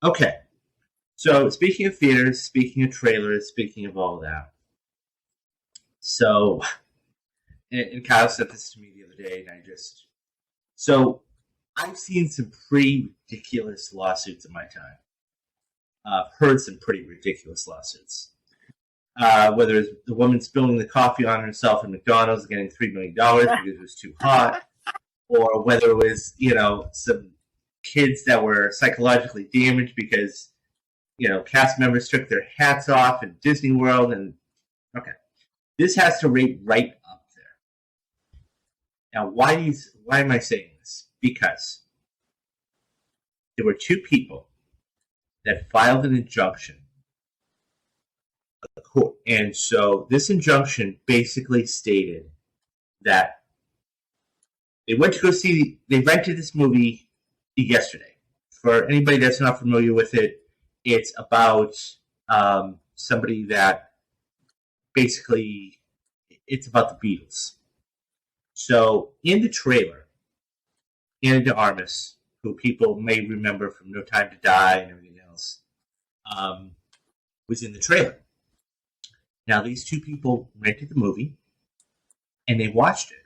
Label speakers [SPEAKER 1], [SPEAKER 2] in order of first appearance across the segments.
[SPEAKER 1] Okay. So speaking of theaters, speaking of trailers, speaking of all that. So, and Kyle said this to me the other day, and so I've seen some pretty ridiculous lawsuits in my time. I've heard some pretty ridiculous lawsuits. Whether it's the woman spilling the coffee on herself in McDonald's and getting $3 million because it was too hot, or whether it was, some kids that were psychologically damaged because, cast members took their hats off in Disney World. And okay, this has to rate right up there. Now, why am I saying this? Because there were two people that filed an injunction. And so this injunction basically stated that they rented this movie yesterday. For anybody that's not familiar with it, it's about somebody that basically, it's about the Beatles. So in the trailer, Anna de Armas, who people may remember from No Time to Die and everything else, was in the trailer. Now, these two people rented the movie, and they watched it,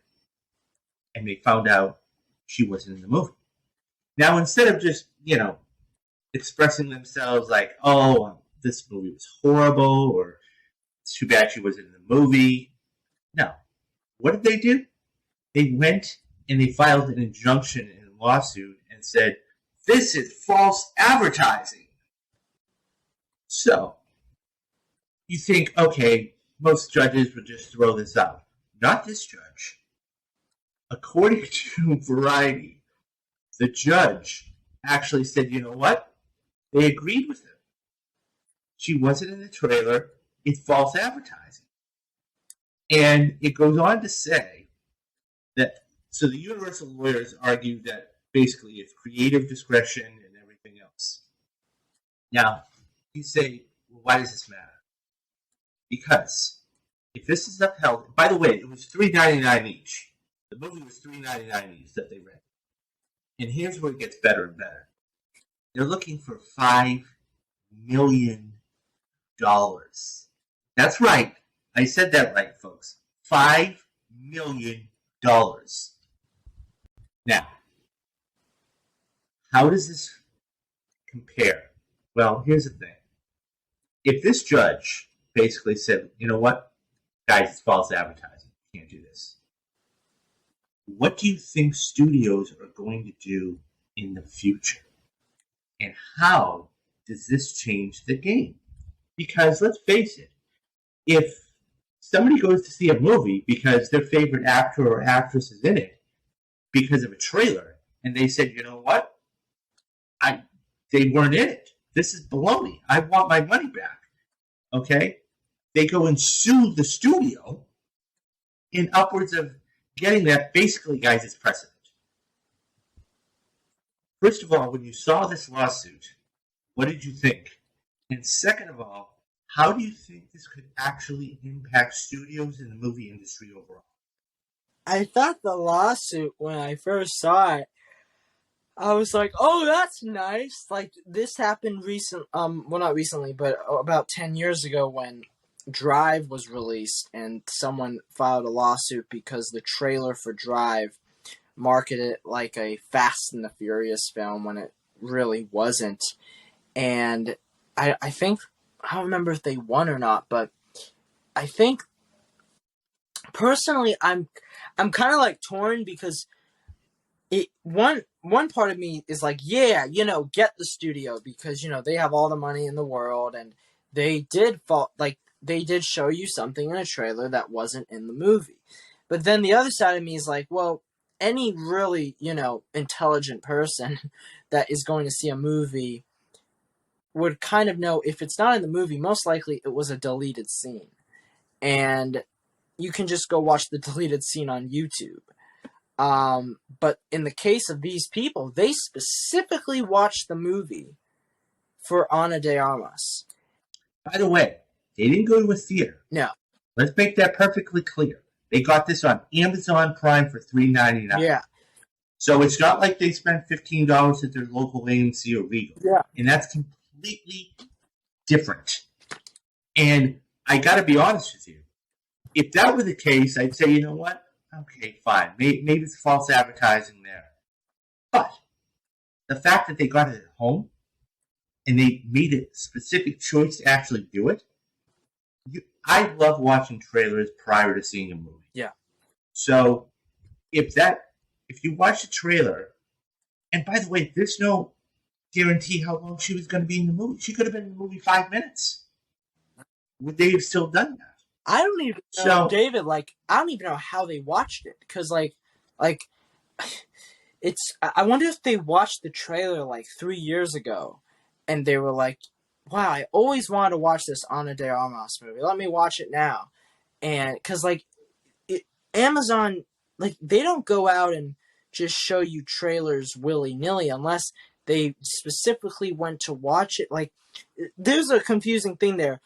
[SPEAKER 1] and they found out she wasn't in the movie. Now, instead of just, expressing themselves like, oh, this movie was horrible, or it's too bad she wasn't in the movie, no. What did they do? They went and they filed an injunction in a lawsuit and said, this is false advertising. So, you think, okay, most judges would just throw this out. Not this judge. According to Variety, the judge actually said, you know what? They agreed with him. She wasn't in the trailer. It's false advertising. And it goes on to say that, so the Universal lawyers argue that basically it's creative discretion and everything else. Now, you say, well, why does this matter? Because if this is upheld, by the way, it was $3.99 each. The movie was $3.99 each that they rented. And here's where it gets better and better. They're looking for $5 million. That's right. I said that right, folks. $5 million. Now, how does this compare? Well, here's the thing. If this judge basically said, you know what, guys, it's false advertising. You can't do this. What do you think studios are going to do in the future? And how does this change the game? Because let's face it, if somebody goes to see a movie because their favorite actor or actress is in it because of a trailer, and they said, you know what, they weren't in it. This is baloney. I want my money back. Okay? They go and sue the studio in upwards of getting that. Basically, guys, it's precedent. First of all, when you saw this lawsuit, what did you think? And second of all, how do you think this could actually impact studios in the movie industry overall?
[SPEAKER 2] I thought the lawsuit, when I first saw it, I was like, oh, that's nice. Like, this happened not recently, but about 10 years ago when Drive was released and someone filed a lawsuit because the trailer for Drive marketed it like a Fast and the Furious film when it really wasn't. And I think, I don't remember if they won or not, but I think, personally, I'm kind of like torn because one part of me is like, yeah, get the studio because, they have all the money in the world and they did show you something in a trailer that wasn't in the movie. But then the other side of me is like, well, any really, intelligent person that is going to see a movie would kind of know if it's not in the movie, most likely it was a deleted scene. And you can just go watch the deleted scene on YouTube. But in the case of these people, they specifically watched the movie for Ana de Armas.
[SPEAKER 1] By the way, they didn't go to a theater.
[SPEAKER 2] No.
[SPEAKER 1] Let's make that perfectly clear. They got this on Amazon Prime for $3.99.
[SPEAKER 2] Yeah.
[SPEAKER 1] So it's not like they spent $15 at their local AMC or Regal.
[SPEAKER 2] Yeah.
[SPEAKER 1] And that's completely different. And I got to be honest with you. If that were the case, I'd say, you know what? Okay, fine. Maybe it's false advertising there. But the fact that they got it at home and they made a specific choice to actually do it, I love watching trailers prior to seeing a movie.
[SPEAKER 2] Yeah.
[SPEAKER 1] So if you watch the trailer, and by the way, there's no guarantee how long she was going to be in the movie. She could have been in the movie 5 minutes. Would they have still done that?
[SPEAKER 2] I don't even know, David. Like, I don't even know how they watched it because, like, it's. I wonder if they watched the trailer like 3 years ago, and they were like, "Wow, I always wanted to watch this Ana de Armas movie. Let me watch it now." And because Amazon, like, they don't go out and just show you trailers willy-nilly unless they specifically went to watch it. Like, there's a confusing thing there.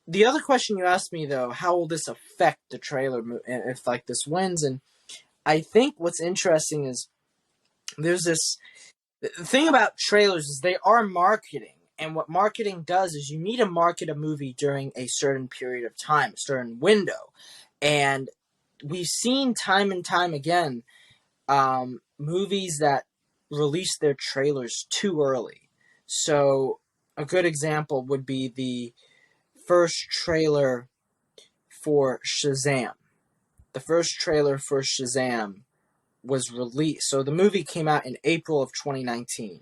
[SPEAKER 2] The other question you asked me, though, how will this affect the trailer if, like, this wins? And I think what's interesting is there's this the thing about trailers is they are marketing. And what marketing does is you need to market a movie during a certain period of time, a certain window. And we've seen time and time again movies that release their trailers too early. So a good example would be the first trailer for Shazam. The first trailer for Shazam was released. So the movie came out in April of 2019.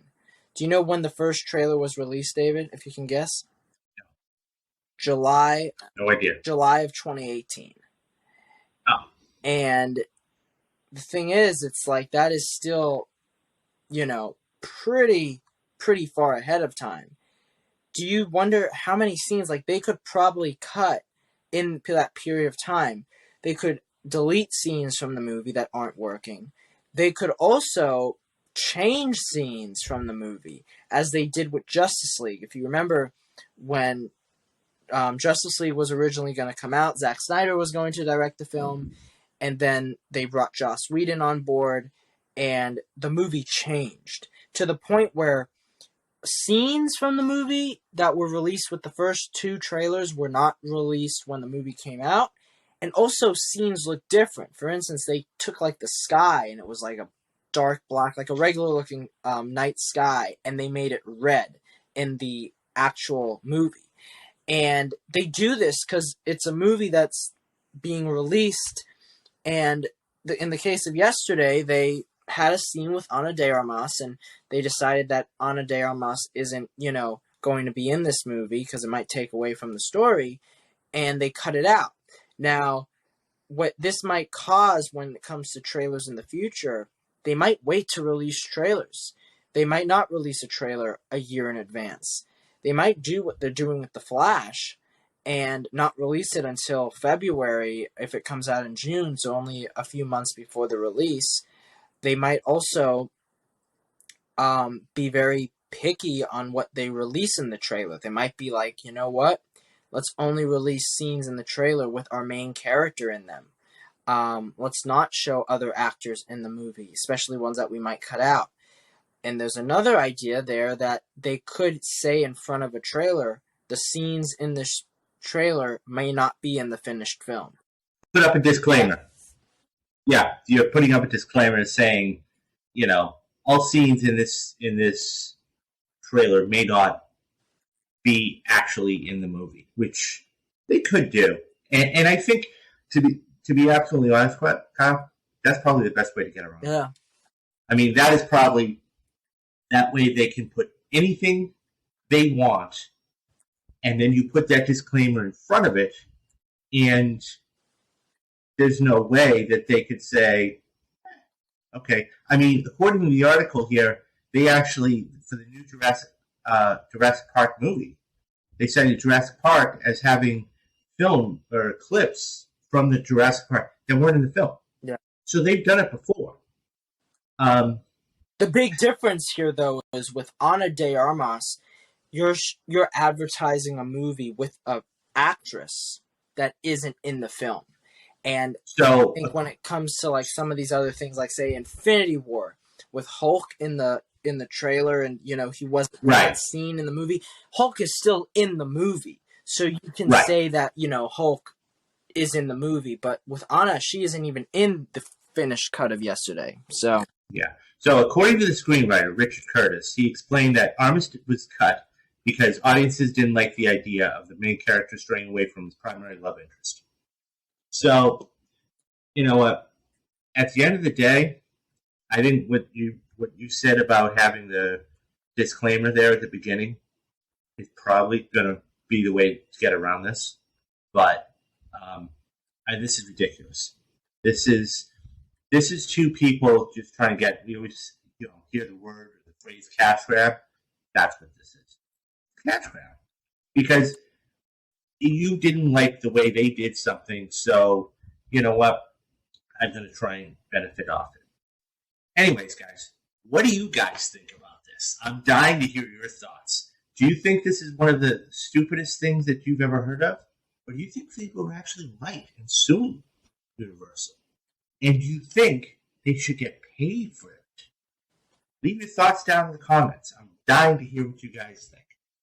[SPEAKER 2] Do you know when the first trailer was released, David, if you can guess?
[SPEAKER 1] No.
[SPEAKER 2] July.
[SPEAKER 1] No idea.
[SPEAKER 2] July of 2018.
[SPEAKER 1] Oh.
[SPEAKER 2] And the thing is, it's like that is still, pretty far ahead of time. Do you wonder how many scenes, like, they could probably cut in that period of time? They could delete scenes from the movie that aren't working. They could also change scenes from the movie, as they did with Justice League. If you remember when Justice League was originally going to come out, Zack Snyder was going to direct the film, and then they brought Joss Whedon on board, and the movie changed to the point where scenes from the movie that were released with the first two trailers were not released when the movie came out. And also scenes look different. For instance, they took like the sky and it was like a dark black, like a regular looking night sky, and they made it red in the actual movie. And they do this because it's a movie that's being released. And in the case of yesterday, they had a scene with Ana de Armas, and they decided that Ana de Armas isn't, going to be in this movie because it might take away from the story, and they cut it out. Now, what this might cause when it comes to trailers in the future, they might wait to release trailers. They might not release a trailer a year in advance. They might do what they're doing with The Flash and not release it until February if it comes out in June, so only a few months before the release. They might also be very picky on what they release in the trailer. They might be like, you know what? Let's only release scenes in the trailer with our main character in them. Let's not show other actors in the movie, especially ones that we might cut out. And there's another idea there that they could say in front of a trailer, the scenes in this trailer may not be in the finished film.
[SPEAKER 1] Put up a disclaimer. Yeah, you're putting up a disclaimer saying, all scenes in this trailer may not be actually in the movie, which they could do. And I think, to be absolutely honest, Kyle, that's probably the best way to get around.
[SPEAKER 2] Yeah.
[SPEAKER 1] I mean, that is probably, that way they can put anything they want, and then you put that disclaimer in front of it, and there's no way that they could say, okay. I mean, according to the article here, they actually, for the new Jurassic Park movie, they cited Jurassic Park as having film or clips from the Jurassic Park that weren't in the film.
[SPEAKER 2] Yeah.
[SPEAKER 1] So they've done it before.
[SPEAKER 2] The big difference here, though, is with Ana de Armas, you're advertising a movie with an actress that isn't in the film. And so I think when it comes to like some of these other things, like say Infinity War, with Hulk in the trailer, and he wasn't
[SPEAKER 1] Right.
[SPEAKER 2] seen in the movie. Hulk is still in the movie, so you can
[SPEAKER 1] Right.
[SPEAKER 2] say that Hulk is in the movie. But with Anna, she isn't even in the finished cut of yesterday. So
[SPEAKER 1] yeah. So according to the screenwriter Richard Curtis, he explained that Armistice was cut because audiences didn't like the idea of the main character straying away from his primary love interest. So, you know what? At the end of the day, I think what you said about having the disclaimer there at the beginning is probably going to be the way to get around this. But this is ridiculous. This is two people just trying to get, you always hear the word or the phrase cash grab. That's what this is. Cash grab. Because you didn't like the way they did something, so you know what? I'm going to try and benefit off it. Anyways, guys, what do you guys think about this? I'm dying to hear your thoughts. Do you think this is one of the stupidest things that you've ever heard of? Or do you think they were actually right in suing Universal? And do you think they should get paid for it? Leave your thoughts down in the comments. I'm dying to hear what you guys think.